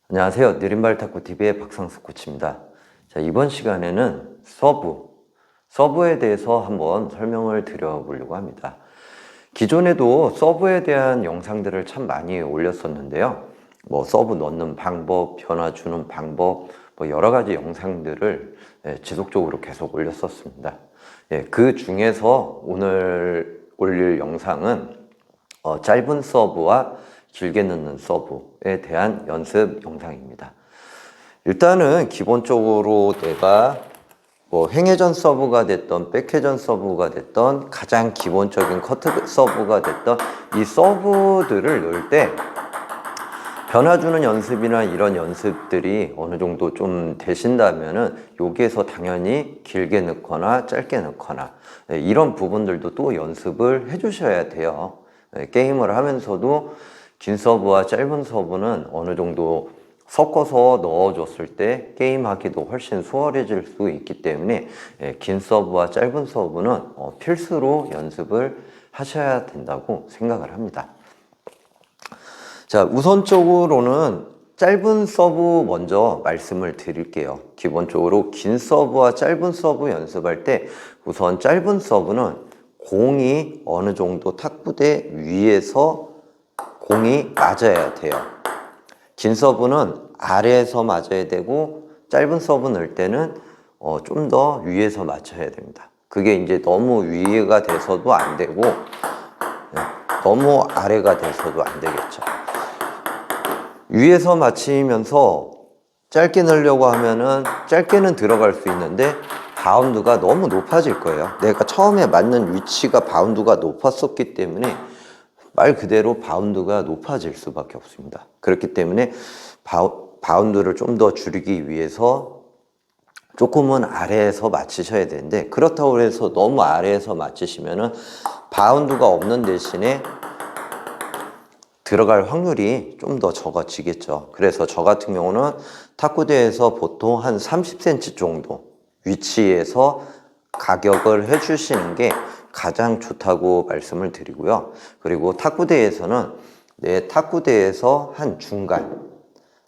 안녕하세요. 느린발 탁구TV의 박상수 코치입니다. 자, 이번 시간에는 서브에 대해서 한번 설명을 드려보려고 합니다. 기존에도 서브에 대한 영상들을 참 많이 올렸었는데요. 서브 넣는 방법, 변화 주는 방법, 여러 가지 영상들을 지속적으로 계속 올렸었습니다. 그 중에서 오늘 올릴 영상은 짧은 서브와 길게 넣는 서브에 대한 연습 영상입니다. 일단은 기본적으로 내가 횡회전 서브가 됐던 백회전 서브가 됐던 가장 기본적인 커트 서브가 됐던 이 서브들을 넣을 때 변화 주는 연습이나 이런 연습들이 어느 정도 좀 되신다면은 여기에서 당연히 길게 넣거나 짧게 넣거나 이런 부분들도 또 연습을 해 주셔야 돼요. 게임을 하면서도 긴 서브와 짧은 서브는 어느 정도 섞어서 넣어줬을 때 게임하기도 훨씬 수월해질 수 있기 때문에 긴 서브와 짧은 서브는 필수로 연습을 하셔야 된다고 생각을 합니다. 자, 우선적으로는 짧은 서브 먼저 말씀을 드릴게요. 기본적으로 긴 서브와 짧은 서브 연습할 때 우선 짧은 서브는 공이 어느 정도 탁구대 위에서 공이 맞아야 돼요. 긴 서브는 아래에서 맞아야 되고 짧은 서브 넣을 때는 좀 더 위에서 맞춰야 됩니다. 그게 이제 너무 위가 돼서도 안 되고 너무 아래가 돼서도 안 되겠죠. 위에서 맞추면서 짧게 넣으려고 하면은 짧게는 들어갈 수 있는데 바운드가 너무 높아질 거예요. 내가 처음에 맞는 위치가 바운드가 높았었기 때문에 말 그대로 바운드가 높아질 수밖에 없습니다. 그렇기 때문에 바운드를 좀 더 줄이기 위해서 조금은 아래에서 맞추셔야 되는데, 그렇다고 해서 너무 아래에서 맞추시면은 바운드가 없는 대신에 들어갈 확률이 좀 더 적어지겠죠. 그래서 저 같은 경우는 탁구대에서 보통 한 30cm 정도 위치에서 가격을 해주시는 게 가장 좋다고 말씀을 드리고요. 그리고 탁구대에서는 내 탁구대에서 한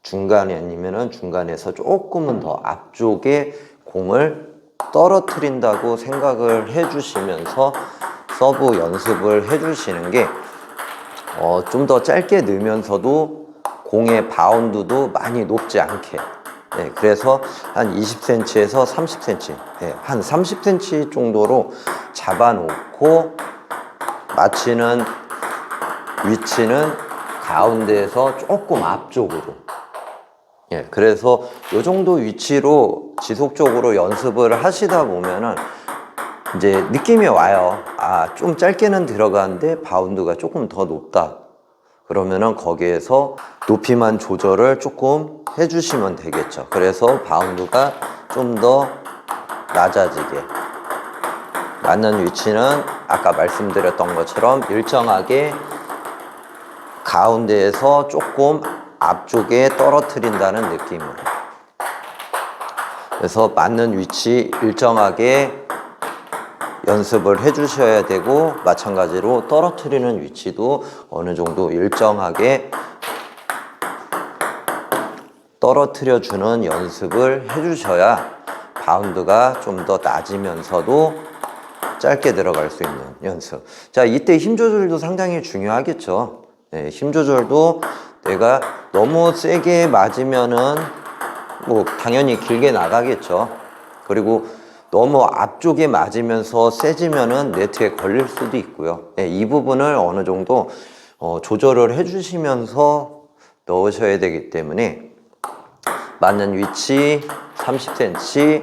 중간이 아니면은 중간에서 조금은 더 앞쪽에 공을 떨어뜨린다고 생각을 해주시면서 서브 연습을 해주시는 게 좀 더 짧게 넣으면서도 공의 바운드도 많이 높지 않게, 그래서 한 20cm에서 30cm, 한 30cm 정도로 잡아놓고 맞히는 위치는 가운데에서 조금 앞쪽으로, 그래서 이 정도 위치로 지속적으로 연습을 하시다 보면은 이제 느낌이 와요. 좀 짧게는 들어가는데 바운드가 조금 더 높다. 그러면은 거기에서 높이만 조절을 조금 해주시면 되겠죠. 그래서 바운드가 좀 더 낮아지게. 맞는 위치는 아까 말씀드렸던 것처럼 일정하게 가운데에서 조금 앞쪽에 떨어뜨린다는 느낌으로. 그래서 맞는 위치 일정하게 연습을 해 주셔야 되고, 마찬가지로 떨어뜨리는 위치도 어느 정도 일정하게 떨어뜨려 주는 연습을 해 주셔야 바운드가 좀 더 낮으면서도 짧게 들어갈 수 있는 연습. 자, 이때 힘 조절도 상당히 중요하겠죠. 힘 조절도 내가 너무 세게 맞으면은 당연히 길게 나가겠죠. 그리고 너무 앞쪽에 맞으면서 세지면은 네트에 걸릴 수도 있고요. 이 부분을 어느 정도 조절을 해주시면서 넣으셔야 되기 때문에 맞는 위치 30cm,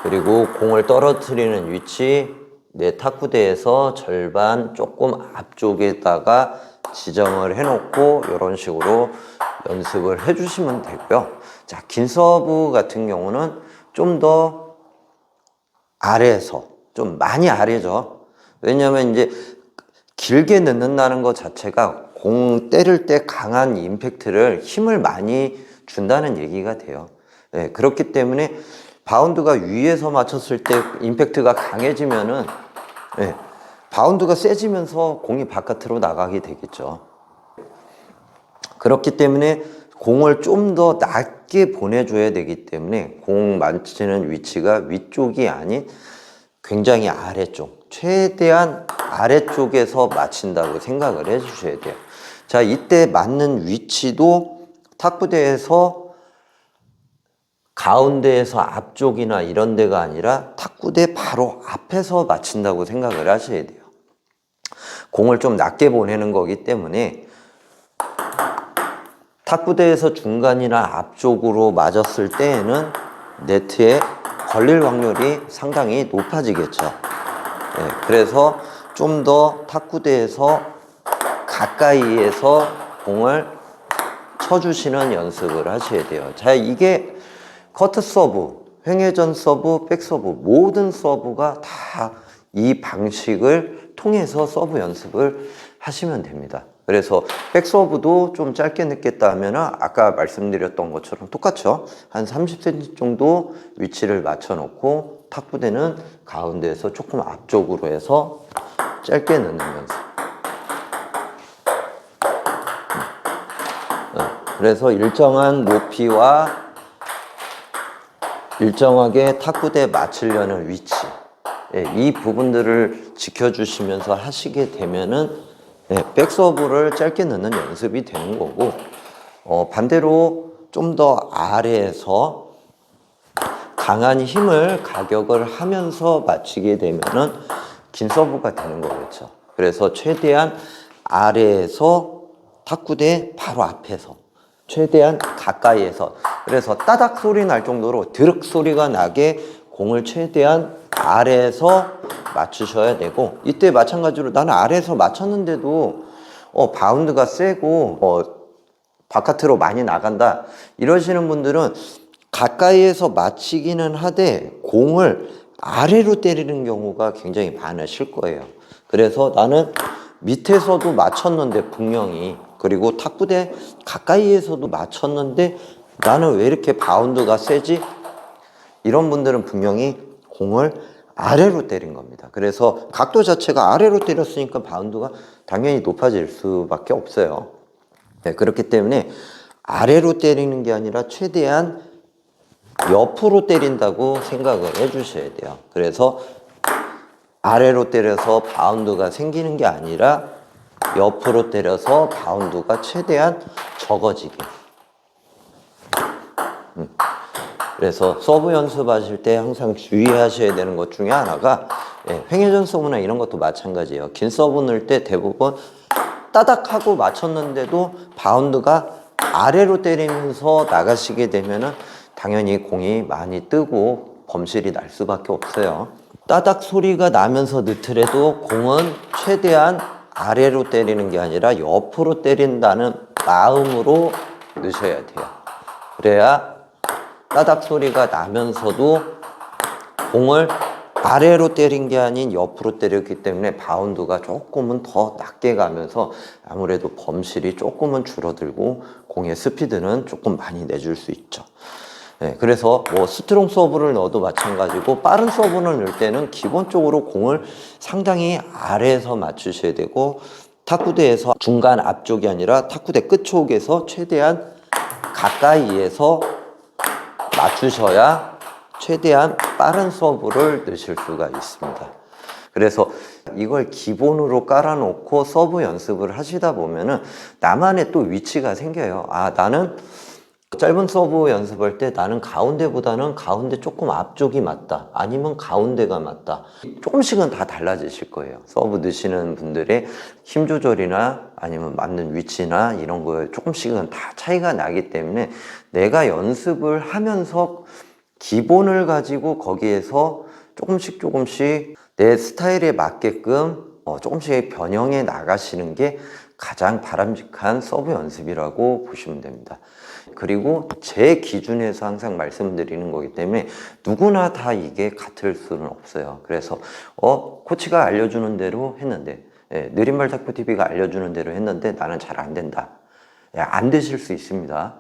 그리고 공을 떨어뜨리는 위치 내 탁구대에서 절반 조금 앞쪽에다가 지정을 해놓고 이런 식으로 연습을 해주시면 되고요. 자, 긴 서브 같은 경우는 좀 더 아래에서, 좀 많이 아래죠. 왜냐면 이제 길게 넣는다는 것 자체가 공 때릴 때 강한 임팩트를 힘을 많이 준다는 얘기가 돼요. 그렇기 때문에 바운드가 위에서 맞췄을 때 임팩트가 강해지면은 바운드가 세지면서 공이 바깥으로 나가게 되겠죠. 그렇기 때문에 공을 좀 더 낮게 보내줘야 되기 때문에 공 맞추는 위치가 위쪽이 아닌 굉장히 아래쪽, 최대한 아래쪽에서 맞힌다고 생각을 해 주셔야 돼요. 자, 이때 맞는 위치도 탁구대에서 가운데에서 앞쪽이나 이런 데가 아니라 탁구대 바로 앞에서 맞힌다고 생각을 하셔야 돼요. 공을 좀 낮게 보내는 거기 때문에 탁구대에서 중간이나 앞쪽으로 맞았을 때에는 네트에 걸릴 확률이 상당히 높아지겠죠. 네, 그래서 좀 더 탁구대에서 가까이에서 공을 쳐주시는 연습을 하셔야 돼요. 자, 이게 커트 서브, 횡회전 서브, 백 서브 모든 서브가 다 이 방식을 통해서 서브 연습을 하시면 됩니다. 그래서 백 서브도 좀 짧게 넣겠다 하면 아까 말씀드렸던 것처럼 똑같죠. 한 30cm 정도 위치를 맞춰 놓고 탁구대는 가운데에서 조금 앞쪽으로 해서 짧게 넣는 연습. 그래서 일정한 높이와 일정하게 탁구대에 맞추려는 위치, 이 부분들을 지켜주시면서 하시게 되면은 백서브를 짧게 넣는 연습이 되는 거고, 반대로 좀 더 아래에서 강한 힘을 가격을 하면서 맞추게 되면은 긴 서브가 되는 거겠죠. 그래서 최대한 아래에서 탁구대 바로 앞에서 최대한 가까이에서, 그래서 따닥 소리 날 정도로 드륵 소리가 나게 공을 최대한 아래에서 맞추셔야 되고, 이때 마찬가지로 나는 아래에서 맞췄는데도 바운드가 세고 바깥으로 많이 나간다 이러시는 분들은 가까이에서 맞히기는 하되 공을 아래로 때리는 경우가 굉장히 많으실 거예요. 그래서 나는 밑에서도 맞췄는데 분명히, 그리고 탁구대 가까이에서도 맞췄는데 나는 왜 이렇게 바운드가 세지? 이런 분들은 분명히 공을 아래로 때린 겁니다. 그래서 각도 자체가 아래로 때렸으니까 바운드가 당연히 높아질 수밖에 없어요. 네, 그렇기 때문에 아래로 때리는 게 아니라 최대한 옆으로 때린다고 생각을 해 주셔야 돼요. 그래서 아래로 때려서 바운드가 생기는 게 아니라 옆으로 때려서 바운드가 최대한 적어지게. 그래서 서브 연습하실 때 항상 주의하셔야 되는 것 중에 하나가, 횡회전 서브나 이런 것도 마찬가지예요. 긴 서브 넣을 때 대부분 따닥 하고 맞췄는데도 바운드가 아래로 때리면서 나가시게 되면은 당연히 공이 많이 뜨고 범실이 날 수밖에 없어요. 따닥 소리가 나면서 넣더라도 공은 최대한 아래로 때리는 게 아니라 옆으로 때린다는 마음으로 넣으셔야 돼요. 그래야 따닥 소리가 나면서도 공을 아래로 때린 게 아닌 옆으로 때렸기 때문에 바운드가 조금은 더 낮게 가면서 아무래도 범실이 조금은 줄어들고 공의 스피드는 조금 많이 내줄 수 있죠. 그래서 뭐 스트롱 서브를 넣어도 마찬가지고, 빠른 서브를 넣을 때는 기본적으로 공을 상당히 아래에서 맞추셔야 되고, 탁구대에서 중간 앞쪽이 아니라 탁구대 끝쪽에서 최대한 가까이에서 맞추셔야 최대한 빠른 서브를 넣으실 수가 있습니다. 그래서 이걸 기본으로 깔아놓고 서브 연습을 하시다 보면은 나만의 또 위치가 생겨요. 아, 나는 짧은 서브 연습할 때 나는 가운데보다는 가운데 조금 앞쪽이 맞다, 아니면 가운데가 맞다. 조금씩은 다 달라지실 거예요. 서브 넣으시는 분들의 힘 조절이나 아니면 맞는 위치나 이런 거에 조금씩은 다 차이가 나기 때문에 내가 연습을 하면서 기본을 가지고 거기에서 조금씩 내 스타일에 맞게끔 조금씩 변형해 나가시는 게 가장 바람직한 서브 연습이라고 보시면 됩니다. 그리고 제 기준에서 항상 말씀드리는 거기 때문에 누구나 다 이게 같을 수는 없어요. 그래서 코치가 알려주는 대로 했는데, 느린말 탁구TV가 알려주는 대로 했는데 나는 잘 안 된다. 안 되실 수 있습니다.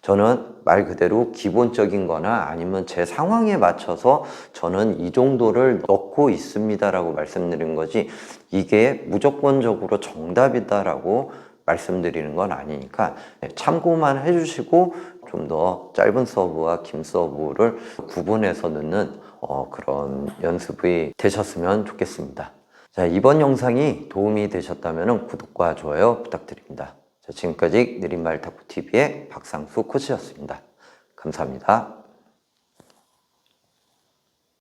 저는 말 그대로 기본적인 거나 아니면 제 상황에 맞춰서 저는 이 정도를 넣고 있습니다라고 말씀드린 거지, 이게 무조건적으로 정답이다라고 말씀드리는 건 아니니까 참고만 해주시고 좀 더 짧은 서브와 긴 서브를 구분해서 넣는 그런 연습이 되셨으면 좋겠습니다. 자, 이번 영상이 도움이 되셨다면 구독과 좋아요 부탁드립니다. 자, 지금까지 느린말 탁구TV의 박상수 코치였습니다. 감사합니다.